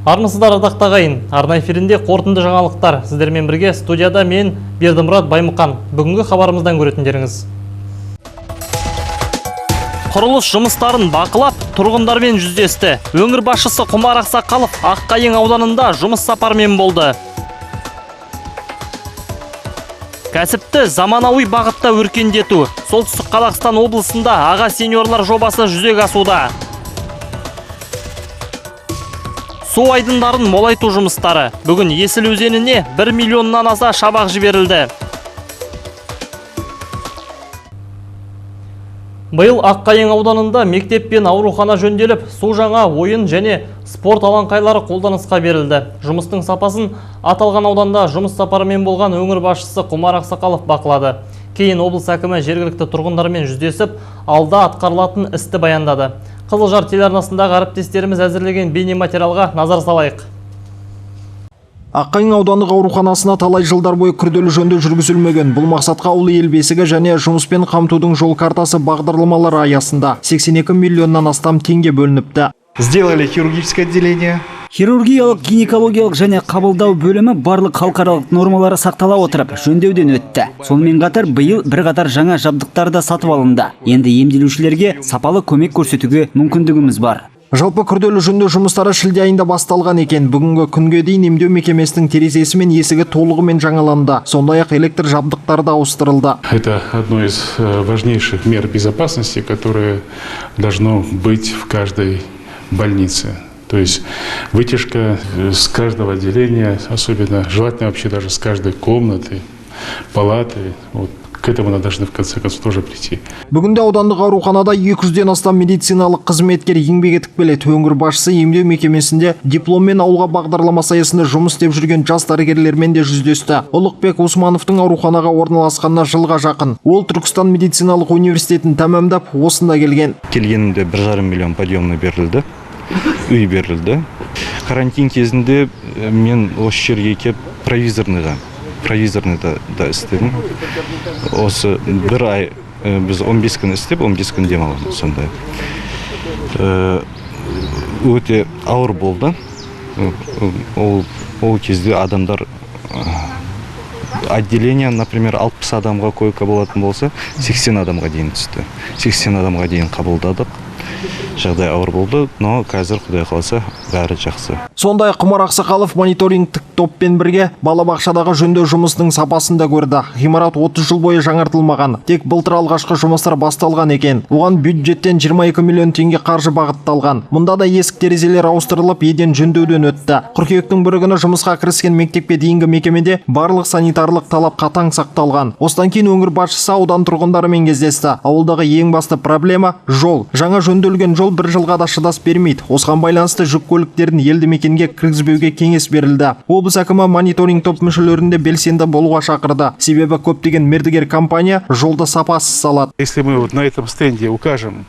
Армысыздар ардақтағайын. Арна эфирінде қорытынды жаңалықтар. Сіздермен бірге студияда мен Бердімұрат Баймұқан. Бүгінгі хабарымыздан көретіндеріңіз. Құрылыс жұмыстарын бақылап, тұрғындармен жүздесті. Өңір басшысы Құмар Ақсақалов Аққайың ауданында жұмыс сапармен болды. Кәсіпті заманауи бағытта өркендету. Солтүстік Қазақстан облысында аға сеньорлар жобасы жүзеге асуда. Су айдындарын молайту жұмыстары. Бүгін Есіл өзеніне 1 миллионнан аса шабақ жіберілді. Биыл Аққайың ауданында мектеп пен аурухана жөнделіп, су жаңа ойын және спорт алаңқайлары қолданысқа берілді. Жұмыстың сапасын аталған ауданда жұмыс сапарымен болған өңір басшысы Құмар Ақсақалов бақылады. Кейін облыс әкімі жергілікті тұрғындармен жүздесіп, алда атқарылатын істі баяндады. Қызылжар телеарнасындағы әріптестеріміз әзірлеген бейнематериалға назар салайық. Аққайың аудандық ауруханасына талай жылдар бойы күрделі жөндеу жүргізілмеген. Бұл мақсатқа ауыл ел бесігі және жұмыспен қамтудың жол картасы бағдарламалары аясында 82 миллионнан астам теңге бөлініпті. Сделали хирургическое отделение. Хирургиялық, гинекологиялық және қабылдау бөлімі барлық халықаралық нормалары сақтала отырып, жөндеуден өтті. Сонымен қатар биыл бірқатар жаңа жабдықтар да сатып алынды. Енді емделушілерге сапалы көмек көрсетуге мүмкіндігіміз бар. Жалпы күрделі жөндеу жұмыстары шілде айында басталған екен. Бүгінгі күнге дейін емдеу мекемесінің терезесі мен есігі толығымен жаңаланды. Сондай-ақ электр жабдықтары да ауыстырылды. Это одно из важнейших мер безопасности, которое должно быть в каждой больнице. То есть вытяжка с каждого отделения, особенно желательно вообще даже с каждой комнаты, палаты. Вот. К этому мы должны в конце концов тоже прийти. Бүгінде аудандық ауруханада 200-ден астам медициналық қызметкер еңбек етіп келеді. Өңір басшысы емдеу мекемесінде дипломмен ауылға бағдарламасы аясында жұмыс істеп жүрген жас дәрігерлермен де жүздесті. Ұлықбек Усмановтың ауруханаға орналасқанына жылға жақын. Ол Түркістан медициналық университетін тәмамдап, осында келген. Келгенімде 1,5 миллион подъемный берілді. Үй берілді. Карантин кезінде мен осы жерге келіп провизорныйда да істедім. Осы бір ай біз 15 күн істеп, 15 күн демаламыз сондай. Өте ауыр болды. Ол кезде адамдар отделение, например, 60 адамға койка болатын болса, 80 адамға дейін түсті. 80 адамға дейін қабылдадық. Жағдай ауыр болды, но қазір Құдай қаласа бәрі жақсы. Сондай Құмар Ақсақалов мониторингтік топпен бірге балабақшадағы жөндеу жұмысының сапасын да көрді. Ғимарат 30 жыл бойы жаңартылмаған. Тек былтыр алғашқы жұмыстар басталған екен. Оған бюджеттен 22 миллион теңге қаржы бағытталған. Мұнда да есік терезелер ауыстырылып, еден жөндеуден өтті. Қыркүйектің бір күні жұмысқа кіріскен мектепке дейінгі мекемеде барлық санитарлық талап қатаң сақталған. Осыдан кейін өңір басшысы аудан тұрғындарымен кездесті. Ауылдағы ең басты проблема жол. Жаңа жөнделген жол бір жылға да шыдас бермейді. Осыған байланысты жүк көліктерін елді мекенге кіргізбеуге кеңес берілді. Облыс әкімі мониторинг топ мүшелерінде белсенді болуға шақырды. Себебі көптеген мердігер компания жолды сапасыз салады. Если мы вот на этом стенде укажем,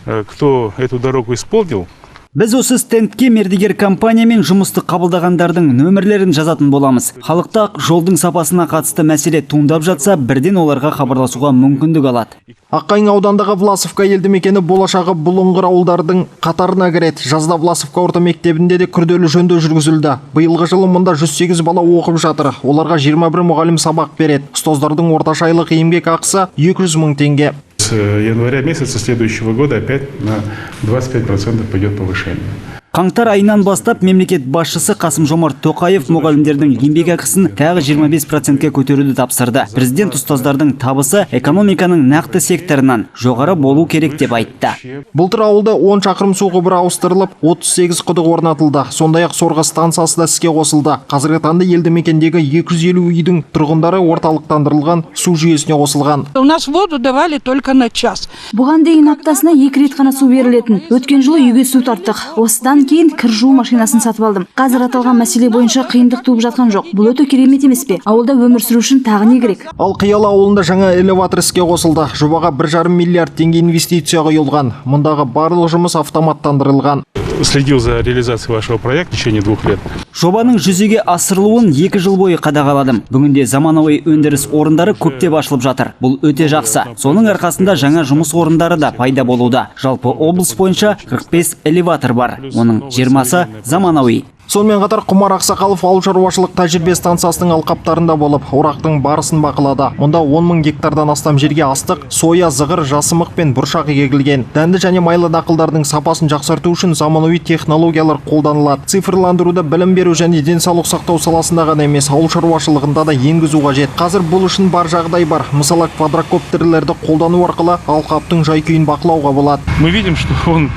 кто эту дорогу исполнил, Біз осы стендке мердігер компаниямен жұмысты қабылдағандардың нөмірлерін жазатын боламыз. Халықта жолдың сапасына қатысты мәселе туындап жатса, бірден оларға хабарласуға мүмкіндік алады. Аққайың аудандағы Власовка елді мекені болашағы бұлыңғыр ауылдардың қатарына кіреді. Жазда Власовка орта мектебінде де күрделі жөндеу жүргізілді. Биылғы жылы мұнда 108 бала оқып жатыр. Оларға 21 мұғалім сабақ береді. Ұстаздардың орташа айлық еңбек ақысы 200 мың теңге. с января месяца следующего года опять на 25% пойдет повышение. Қаңтар айынан бастап мемлекет басшысы Қасым-Жомарт Тоқаев мұғалімдердің еңбек ақысын тағы 25%-ке көтеруді тапсырды. Президент ұстаздардың табысы экономиканың нақты секторынан жоғары болу керек деп айтты. Былтыр ауылда 10 шақырым су құбыры ауыстырылып, 38 құдық орнатылды. Сондай-ақ сорғы станциясы да іске қосылды. Қазіргі таңда елді мекендегі 250 үйдің тұрғындары орталықтандырылған су жүйесіне қосылған. У нас воду давали только на час. Бұған дейін аптасына 2 рет қана су берілетін. Өткен жылы үйге су тарттық. Осыдан кейін кір жуу машинасын сатып алдым. Қазір аталған мәселе бойынша қиындық туып жатқан жоқ. Бұл өте керемет емес пе? Ауылда өмір сүру үшін тағы не керек? Ал Қиялы ауылында жаңа элеватор іске қосылды. Жобаға 1,5 миллиард теңге инвестиция құйылған. Мұндағы барлық жұмыс автоматтандырылған. Следил за реализацией вашего проекта в течение 2 лет. Жобаның жүзеге асырылуын 2 жыл бойы қадағаладым. Бүгінде заманауи өндіріс орындары көптеп ашылып жатыр. Бұл өте жақсы. Соның арқасында жаңа жұмыс орындары да пайда болуда. Жалпы облыс бойынша 45 элеватор бар. Оның 20-сы заманауи. Сонымен қатар Құмар Ақсақалов ауыл шаруашылық тәжірибе станциясының алқаптарында болып, орақтың барысын бақылады. Мұнда 10 мың гектардан астам жерге астық, соя, зығыр, жасымық пен бұршақ егілген. Дәнді және майлы дақылдардың сапасын жақсарту үшін заманауи технологиялар қолданылады. Цифрландыруды білім беру және денсаулық сақтау саласында ғана емес, ауыл шаруашылығында да енгізу қажет. Қазір бұл үшін бар жағдай бар. Мысалы, квадрокоптерлерді қолдану арқылы алқаптың жай-күйін бақылауға болады. Мы видим, что он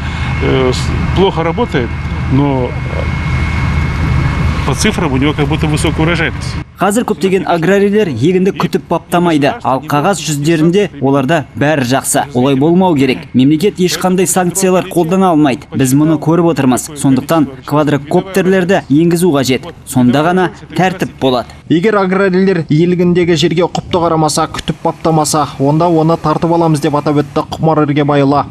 плохо работает, но по цифрам у него как будто высокая урожайность. Қазір көптеген аграрийлер егінді күтіп баптамайды, ал қағаз жүздерінде оларда бәрі жақсы. Олай болмау керек. Мемлекет ешқандай санкциялар қолдана алмайды. Біз мұны көріп отырмыз. Сондықтан квадрокоптерлерді енгізу қажет. Сонда ғана тәртіп болады. Егер аграрийлер иелігіндегі жерге құпты қарамаса, күтіп баптамаса, онда оны тартып аламыз деп атап өтті Құмар Ергебайұлы.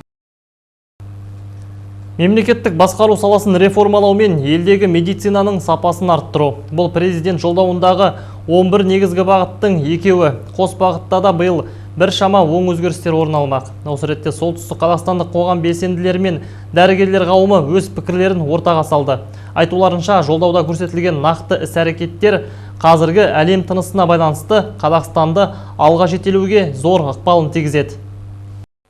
Мемлекеттік басқару саласын реформалаумен елдегі медицинаның сапасын арттыру. Бұл президент жолдауындағы 11 негізгі бағыттың екеуі. Қос бағытта да биыл біршама оң өзгерістер орын алмақ. Осы ретте солтүстік қазақстандық қоғам белсенділері мен дәрігерлер қауымы өз пікірлерін ортаға салды. Айтуларынша, жолдауда көрсетілген нақты іс-әрекеттер қазіргі әлем тынысына байланысты Қазақстанды алға жетелеуге зор ықпалын тигізеді.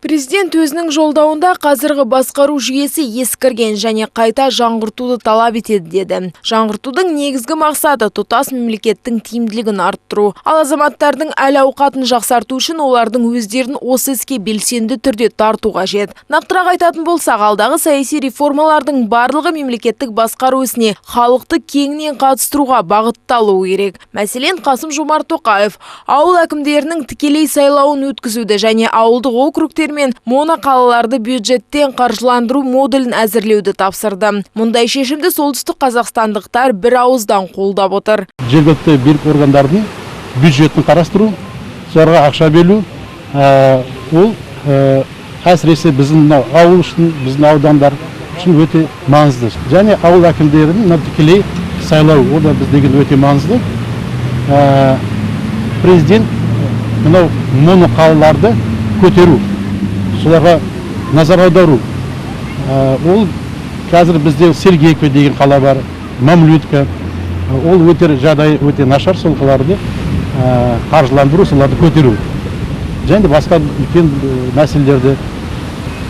Президент өзінің жолдауында қазіргі басқару жүйесі ескірген және қайта жаңғыртуды талап етеді деді. Жаңғыртудың негізгі мақсаты тұтас мемлекеттің тиімділігін арттыру, ал азаматтардың әл-ауқатын жақсарту үшін олардың өздерін осы іске белсенді түрде тарту қажет. Нақтырақ айтатын болсақ, алдағы саяси реформалардың барлығы мемлекеттік басқару ісіне халықты кеңінен қатыстыруға бағытталуы керек. Мәселен, Қасым-Жомарт Тоқаев ауыл әкімдерінің тікелей сайлауын өткізуді және ауылдық округтер мен моноқалаларды бюджеттен қаржыландыру моделін әзірлеуді тапсырды. Мұндай шешімді солтүстік қазақстандықтар бір ауыздан қолдап отыр. Жергілікті билік органдардың бюджетін қарастыру, соларға ақша бөлу, ол әсіресе біздің ауыл үшін, біздің аудандар үшін өте маңызды. Және ауыл әкімдерінің тікелей сайлау, ол да біз деген өте маңызды. Президент мынау моноқалаларды көтеру, соларға назар аудару. Ол қазір бізде Сергеевка деген қала бар, Мамлютка. Ол өте жағдай өте нашар, сол қаларды қаржыландыру, соларды көтеру. Және де басқа үлкен мәселелерді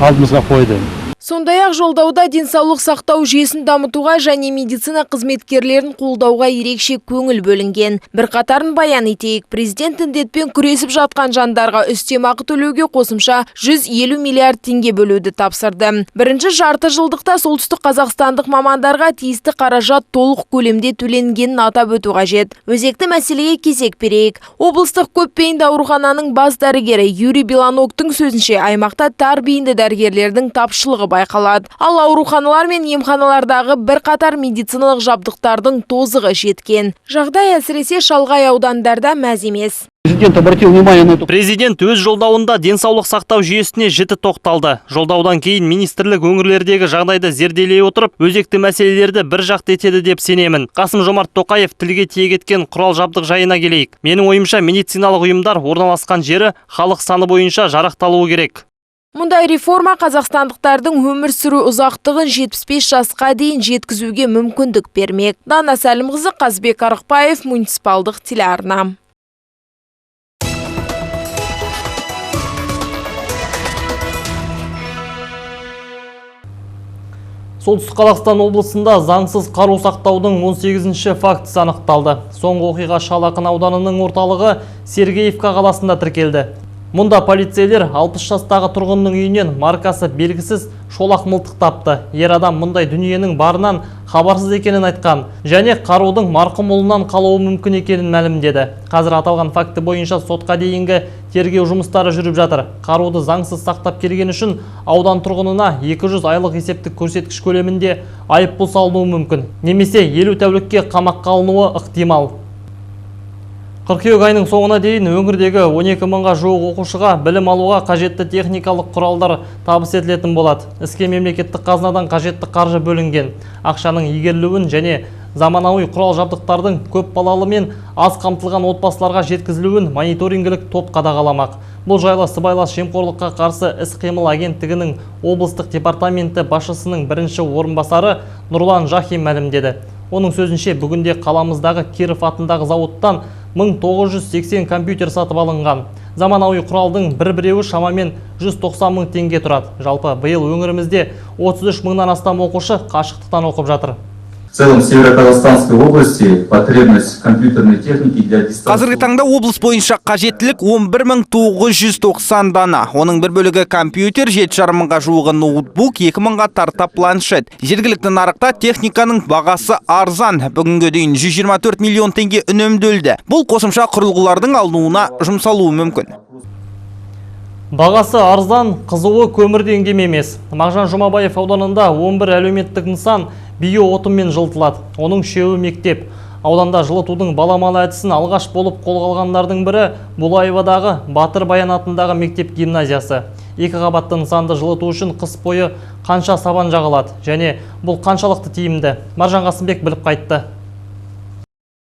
алдымызға қойды. Сондай-ақ жолдауда денсаулық сақтау жүйесін дамытуға және медицина қызметкерлерін қолдауға ерекше көңіл бөлінген. Бір қатарын баян етейік. Президент індетпен күресіп жатқан жандарға үстемақы төлеуге қосымша 150 миллиард теңге бөлуді тапсырды. Бірінші жарты жылдықта солтүстік қазақстандық мамандарға тиісті қаражат толық көлемде төленгенін атап өту қажет. Өзекті мәселеге кезек берейік. Облыстық көпбейінді аурухананың бас дәрігері Юрий Белоноктың сөзінше, аймақта тар бейінді дәрігерлердің тапшылығы байқалады. Ал ауруханалар мен емханалардағы бір қатар медициналық жабдықтардың тозығы жеткен. Жағдай әсіресе шалғай аудандарда мәз емес. Президент өз жолдауында денсаулық сақтау жүйесіне жіті тоқталды. Жолдаудан кейін министрлік өңірлердегі жағдайды зерделей отырып, өзекті мәселелерді бір жақты етеді деп сенемін. Қасым-Жомарт Тоқаев тілге тиек еткен құрал жабдық жайына келейік. Менің ойымша, медициналық ұйымдар орналасқан жері халық саны бойынша жарақталуы керек. Мұндай реформа қазақстандықтардың өмір сүру ұзақтығын 75 жасқа дейін жеткізуге мүмкіндік бермек. Дана Сәлімқызы, Қазбек Арықбаев, муниципалдық телеарна. Солтүстік Қазақстан облысында заңсыз қару сақтаудың 18-ші фактісі анықталды. Соңғы оқиға Шал Ақын ауданының орталығы Сергеевка қаласында тіркелді. Мұнда полицейлер 60 жастағы тұрғынның үйінен маркасы белгісіз шолақ мылтық тапты. Ер адам мұндай дүниенің барынан хабарсыз екенін айтқан және қарудың марқұм ұлынан қалуы мүмкін екенін мәлімдеді. Қазір аталған факті бойынша сотқа дейінгі тергеу жұмыстары жүріп жатыр. Қаруды заңсыз сақтап келген үшін аудан тұрғынына 200 айлық есептік көрсеткіш көлемінде айыппұл салынуы мүмкін. Немесе 50 тәулікке қамаққа алынуы ықтимал. Қыркүйек айының соңына дейін өңірдегі 12 мыңға жуық оқушыға білім алуға қажетті техникалық құралдар табыс етілетін болады. Іске мемлекеттік қазынадан қажетті қаржы бөлінген. Ақшаның игерілуін және заманауи құрал жабдықтардың көп балалы мен аз қамтылған отбасыларға жеткізілуін мониторингілік топ қадағаламақ. Бұл жайлы сыбайлас жемқорлыққа қарсы іс-қимыл агенттігінің облыстық департаменті басшысының бірінші орынбасары Нұрлан Жахим мәлімдеді. Оның сөзінше бүгінде қаламыздағы Киров атындағы зауыттан 1980 компьютер сатып алынған. Заманауи құралдың бір-біреуі шамамен 190 мың теңге тұрады. Жалпы биыл өңірімізде 33 мыңнан астам оқушы қашықтықтан оқып жатыр. В целом в Северо-Казахстанской области потребность компьютерной техники для дистанции... Қазіргі таңда облыс бойынша қажеттілік 11.990 дана. Оның бір бөлігі компьютер, 7,5 мыңға жуығы ноутбук, 2 мыңға тарта планшет. Жергілікті нарықта техниканың бағасы арзан. Бүгінге дейін 124 миллион теңге үнемделді. Бұл қосымша құрылғылардың алынуына жұмсалуы мүмкін. Бағасы арзан, қызуы көмірден кем емес. Мағжан Жұмабаев ауданында 11 әлеуметтік нысан биоотынмен жылытылады. Оның 3-і мектеп. Ауданда жылытудың баламалы әдісін алғаш болып қолға алғандардың бірі Булаевадағы Батыр Баян атындағы мектеп гимназиясы. 2 қабатты нысанды жылыту үшін қыс бойы қанша сабан жағылады және бұл қаншалықты тиімді? Маржан Қасымбек біліп қайтты.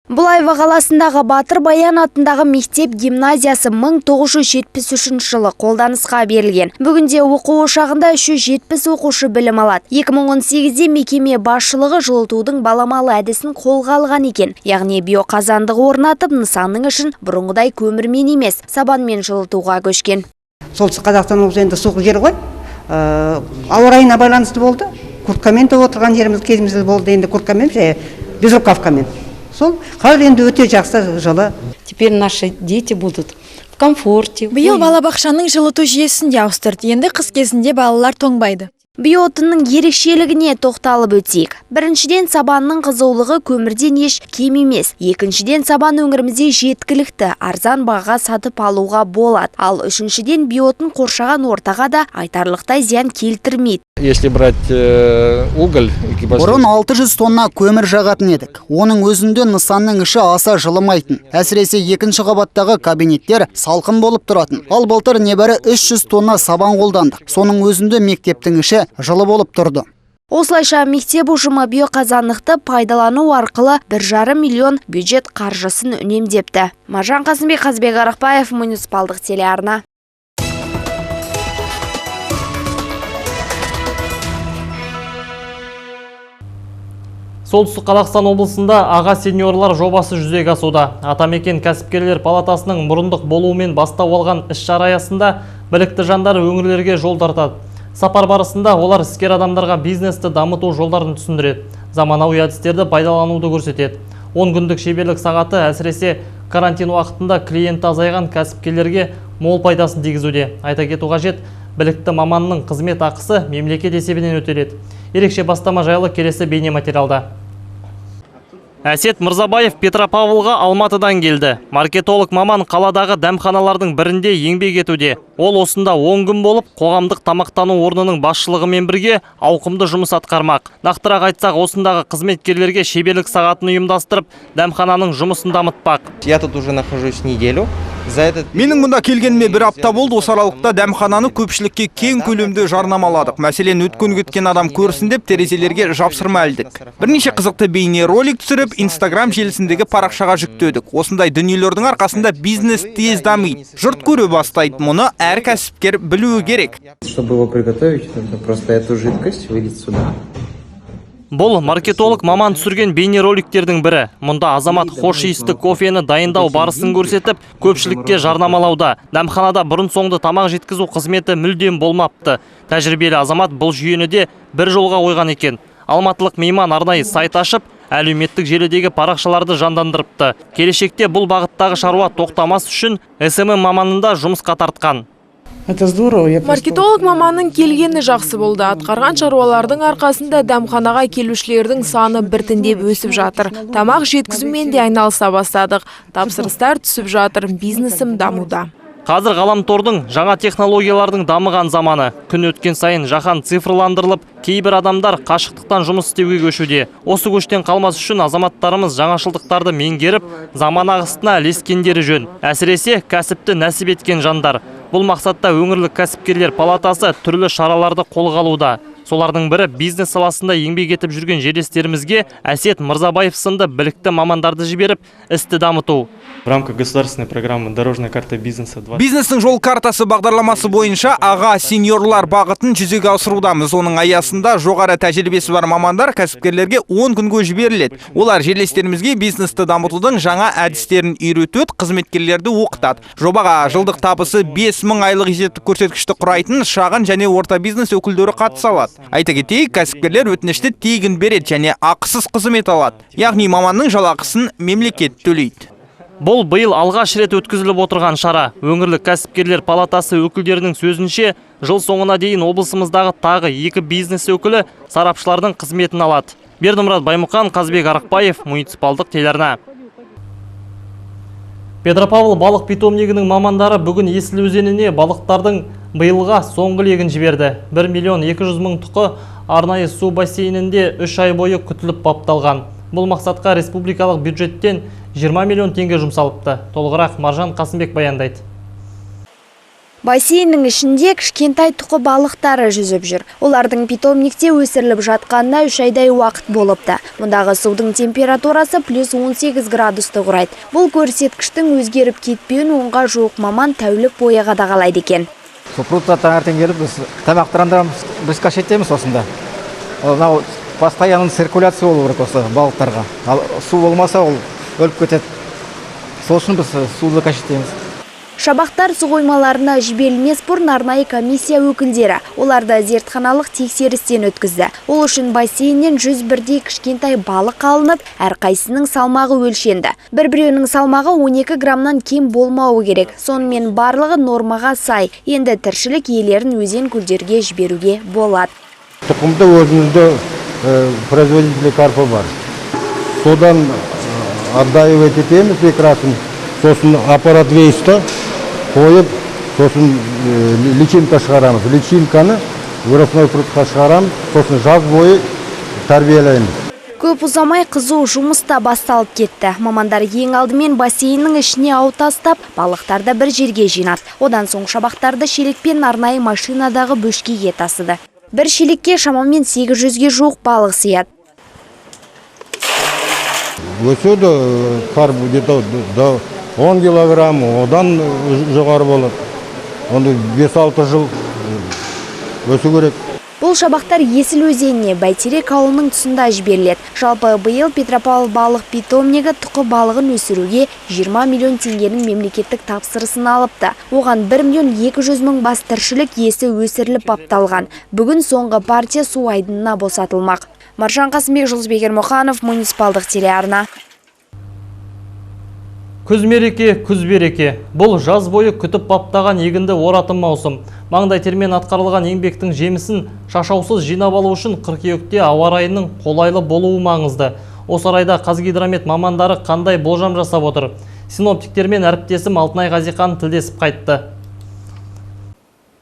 Булаева қаласындағы Батыр Баян атындағы мектеп гимназиясы 1973 жылы қолданысқа берілген. Бүгінде оқу ошағында 370 оқушы білім алады. 2018-де мекеме басшылығы жылытудың баламалы әдісін қолға алған екен. Яғни биоқазандық орнатып, нысанның ішін бұрынғыдай көмірмен емес, сабанмен жылытуға көшкен. Солтүстік Қазақстан облысы енді суық жер ғой. Ауа райына байланысты болды. Курткамен отырған жеріміз кезімізде болды, енді курткамен, безрукавкамен. Сол қазір енді өте жақсы жылы. Теперь наши дети будут в комфорте. Биыл балабақшаның жылыту жүйесін де ауыстырды. Енді қыс кезінде балалар тоңбайды. Биоотынның ерекшелігіне тоқталып өтейік. Біріншіден, сабанның қызулығы көмірден еш кем емес. Екіншіден, сабан өңірімізде жеткілікті, арзан бағаға сатып алуға болады. Ал үшіншіден, биоотын қоршаған ортаға да айтарлықтай зиян келтірмейді. Если брать уголь, бұрын 600 тонна көмір жағатын едік. Оның өзінде нысанның іші аса жылымайтын. Әсіресе екінші қабаттағы кабинеттер салқын болып тұратын. Ал былтыр небәрі 300 тонна сабан қолдандық. Соның өзінде мектептің іші жылы болып тұрды. Осылайша мектеп ұжымы биоқазандықты пайдалану арқылы 1,5 миллион бюджет қаржысын үнемдепті. Маржан Қасымбек, Қазбек Арықбаев, муниципалдық телеарна. Солтүстік Қазақстан облысында аға сеньорлар жобасы жүзеге асуда. Атамекен кәсіпкерлер палатасының мұрындық болуымен бастау алған іс-шара аясында білікті жандар өңірлерге жол тартады. Сапар барысында олар іскер адамдарға бизнесті дамыту жолдарын түсіндіреді. Заманауи әдістерді пайдалануды көрсетеді. 10 күндік шеберлік сағаты әсіресе карантин уақытында клиенті азайған кәсіпкерлерге мол пайдасын тигізуде. Айта кету қажет, білікті маманның қызмет ақысы мемлекет есебінен өтеледі. Ерекше бастама жайлы келесі бейне материалда. Әсет Мырзабаев Петропавлға Алматыдан келді. Маркетолог маман қаладағы дәмханалардың бірінде еңбек етуде. Ол осында 10 күн болып, қоғамдық тамақтану орнының басшылығымен бірге ауқымды жұмыс атқармақ. Нақтырақ айтсақ, осындағы қызметкерлерге шеберлік сағатын ұйымдастырып, дәмхананың жұмысын дамытпақ. Я тут уже нахожусь неделю. Менің мұнда келгеніме 1 апта болды. Осы аралықта дәмхананы көпшілікке кең көлемде жарнамаладық. Мәселен, өткен кеткен адам көрсін деп терезелерге жапсырма ілдік. Бірнеше қызықты бейне ролик түсіріп, Instagram желісіндегі парақшаға жүктедік. Осындай дүниелердің арқасында бизнес тез дамиды. Жұрт көре бастайды. Мұны әр кәсіпкер білуі керек. Чтобы его приготовить, нужно просто эту жидкость вылить сюда. Бұл маркетолог маман түсірген бейне роликтердің бірі. Мұнда азамат хош иісті кофені дайындау барысын көрсетіп, көпшілікке жарнамалауда. Дәмханада бұрын-соңды тамақ жеткізу қызметі мүлдем болмапты. Тәжірибелі азамат бұл жүйені де бір жолға қойған екен. Алматылық мейман арнайы сайт ашып, әлеуметтік желідегі парақшаларды жандандырыпты. Келешекте бұл бағыттағы шаруа тоқтамас үшін СММ маманында жұмысқа тартқан. Это здорово. Маркетолог маманның келгені жақсы болды. Атқарған шаруалардың арқасында дәмханаға келушілердің саны біртіндеп өсіп жатыр. Тамақ жеткізумен де айналыса бастадық. Тапсырыстар түсіп жатыр. Бизнесім дамуда. Қазір ғаламтордың жаңа технологиялардың дамыған заманы. Күн өткен сайын жаһан цифрландырылып, кейбір адамдар қашықтықтан жұмыс істеуге көшуде. Осы көштен қалмас үшін азаматтарымыз жаңашылдықтарды меңгеріп, заман ағысына ілескендері жөн. Әсіресе кәсіпті нәсіп еткен жандар. Бұл мақсатта өңірлік кәсіпкерлер палатасы түрлі шараларды қолға алуда. Солардың бірі бизнес саласында еңбек етіп жүрген жерлестерімізге Әсет Мырзабаев сынды білікті мамандарды жіберіп, істі дамыту. В рамках государственной программы «Дорожная карта бизнеса» 20... Бизнестің жол картасы бағдарламасы бойынша аға сеньорлар бағытын жүзеге асырудамыз. Оның аясында жоғары тәжірибесі бар мамандар кәсіпкерлерге 10 күнге жіберіледі. Олар жерлестерімізге бизнесті дамытудың жаңа әдістерін үйретеді, қызметкерлерді оқытады. Жобаға жылдық табысы 5000 айлық есептік көрсеткішті құрайтын шағын және орта бизнес өкілдері қатыса алады. Айта кетейік, кәсіпкерлер өтінішті тегін береді және ақысыз қызмет алады. Яғни маманның жалақысын мемлекет төлейді. Бұл биыл алғаш рет өткізіліп отырған шара. Өңірлік кәсіпкерлер палатасы өкілдерінің сөзінше, жыл соңына дейін облысымыздағы тағы 2 бизнес өкілі сарапшылардың қызметін алады. Бердімұрат Баймұқан, Қазбек Арықбаев, муниципалдық телеарна. Петропавл балық питомнигінің мамандары бүгін Есіл өзеніне балықтардың биылға соңғы легін жіберді. 1 миллион 200 мың тұқы арнайы су бассейнінде 3 ай бойы күтіліп бапталған. Бұл мақсатқа республикалық бюджеттен 20 миллион теңге жұмсалыпты. Толығырақ Маржан Қасымбек баяндайды. Бассейннің ішінде кішкентай тұқы балықтары жүзіп жүр. Олардың питомникте өсіріліп жатқанына 3 айдай уақыт болыпты. Мұндағы судың температурасы плюс 18 градусты құрайды. Бұл көрсеткіштің өзгеріп кетпеуін 10-ға жуық маман тәулік бойы қадағалайды екен. Супрутта таңертең келіп, біз тамақтарындамыз, біз кашеттеміз осында. Ол постоянный циркуляция болу керек осы балықтарға. Ал су болмаса, ол өліп кетеді. Сол үшін біз суды кашеттеміз. Шабақтар су қоймаларына жіберілмес бұрын арнайы комиссия өкілдері оларды зертханалық тексерістен өткізді. Ол үшін бассейннен 101 кішкентай балық алынып, әрқайсының салмағы өлшенді. Бір-біреуінің салмағы 12 граммнан кем болмауы керек. Сонымен барлығы нормаға сай. Енді тіршілік иелерін өзен көлдерге жіберуге болады. Тұқымда өзімізде производитель карпа бар. Содан отдайывать етеміз прекрасно. Сосын аппарат вейсті қойып, сосын личинка шығарамыз. Личинканы выросной прутқа шығарамыз, сосын жаз бойы тәрбиелейміз. Көп ұзамай қызу жұмыста басталып кетті. Мамандар ең алдымен бассейннің ішіне ау тастап, балықтарды бір жерге жинады. Одан соң шабақтарды шелекпен арнайы машинадағы бөшкеге тасыды. Бір шелекке шамамен 800-ге жуық балық сияды. Өседі карп где-то 10 килограмм, одан жоғары болады. Онда 5-6 жыл өсу керек. Бұл шабақтар Есіл өзеніне Бәйтерек ауылының тұсында жіберіледі. Жалпы биыл Петропавл балық питомнигі тұқы балығын өсіруге 20 миллион теңгенің мемлекеттік тапсырысын алыпты. Оған 1 миллион 200 мың бас тіршілік иесі өсіріліп бапталған. Бүгін соңғы партия су айдынына босатылмақ. Маржан Қасымбек, Жұлдызбек Ермұханов, муниципалдық телеарна. Күз мереке, күз береке. Бұл жаз бойы күтіп баптаған егінді оратын маусым. Маңдай термен атқарылған еңбектің жемісін шашаусыз жинап алу үшін қыркүйекте ауа райының қолайлы болуы маңызды. Осы орайда Қазгидромет мамандары қандай болжам жасап отыр? Синоптиктермен әріптесім Алтынай Ғазиқан тілдесіп қайтты.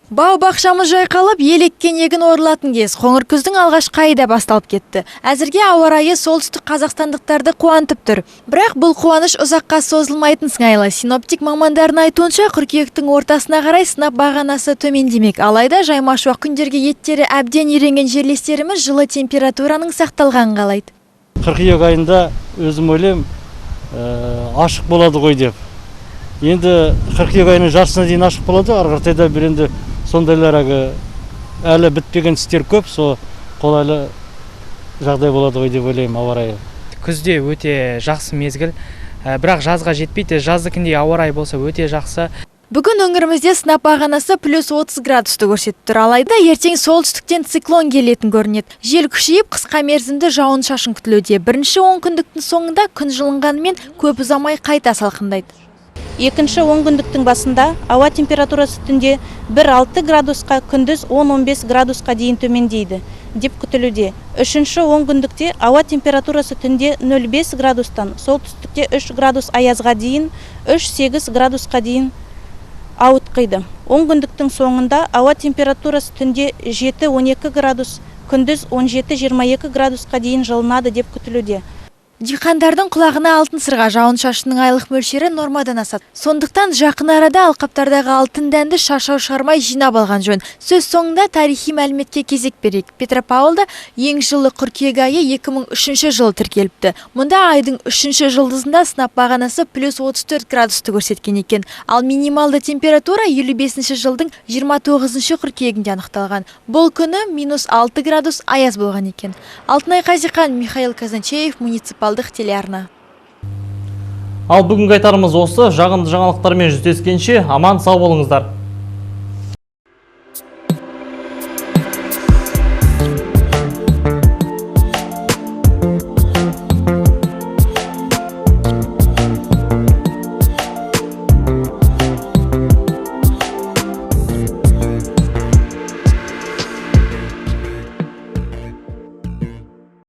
Бау бақшамыз жайқалып, елеккен егін орылатын кез қоңыр күздің алғашқы айы да басталып кетті. Әзірге ауа райы солтүстік қазақстандықтарды қуантып тұр. Бірақ бұл қуаныш ұзаққа созылмайтын сыңайлы. Синоптик мамандардың айтуынша қыркүйектің ортасына қарай сынап бағанасы төмендемек. Алайда жайма-шуақ күндерге еттері әбден үйренген жерлестеріміз жылы температураның сақталғанын қалайды. Қыркүйек айында өзім ойлаймын, ашық болады ғой деп. Енді қыркүйек айының жартысына дейін ашық болады, арғы бір енді сондайлар әлі бітпеген істер көп, сол қолайлы жағдай болады ғой деп ойлаймын ауа райы. Күзде өте жақсы мезгіл, бірақ жазға жетпейді, жаздыкіндей ауа райы болса өте жақсы. Бүгін өңірімізде сынап бағанасы плюс 30 градусты көрсетіп тұр. Алайда ертең солтүстіктен циклон келетін көрінеді. Жел күшейіп, қысқа мерзімді жауын шашын күтілуде. Бірінші 10 күндіктің соңында күн жылынғанымен көп ұзамай қайта салқындайды. Екінші 10 күндіктің басында ауа температурасы түнде 1-6 градусқа, күндіз 10-15 градусқа дейін төмендейді деп күтілуде. Үшінші 10 күндікте ауа температурасы түнде 0,5 градустан, солтүстікте 3 градус аязға дейін, 3-8 градусқа дейін ауытқиды. 10 күндіктің соңында ауа температурасы түнде 7-12 градус, күндіз 17-22 градусқа дейін жылынады деп күтілуде. Диқандардың құлағына алтын сырға жауын шашынның айлық мөлшері нормадан асады. Сондықтан жақын арада алқаптардағы алтын дәнді шашау шығармай жинап алған жөн. Сөз соңында тарихи мәліметке кезек берейік. Петропавлда ең жылы қыркүйек айы 2003 жылы тіркеліпті. Мұнда айдың 3-ші жылдызында сынап бағанасы плюс 34 градусты көрсеткен екен. Ал минималды температура 55-ші жылдың 29-ші қыркүйегінде анықталған. Бұл күні минус 6 градус аяз болған екен. Алтынай Қазиқан, Михаил Казанчеев, муниципалдық телеарна. Ал бүгінгі айтарымыз осы. Жағымды жаңалықтармен жүздескенше аман сау болыңыздар.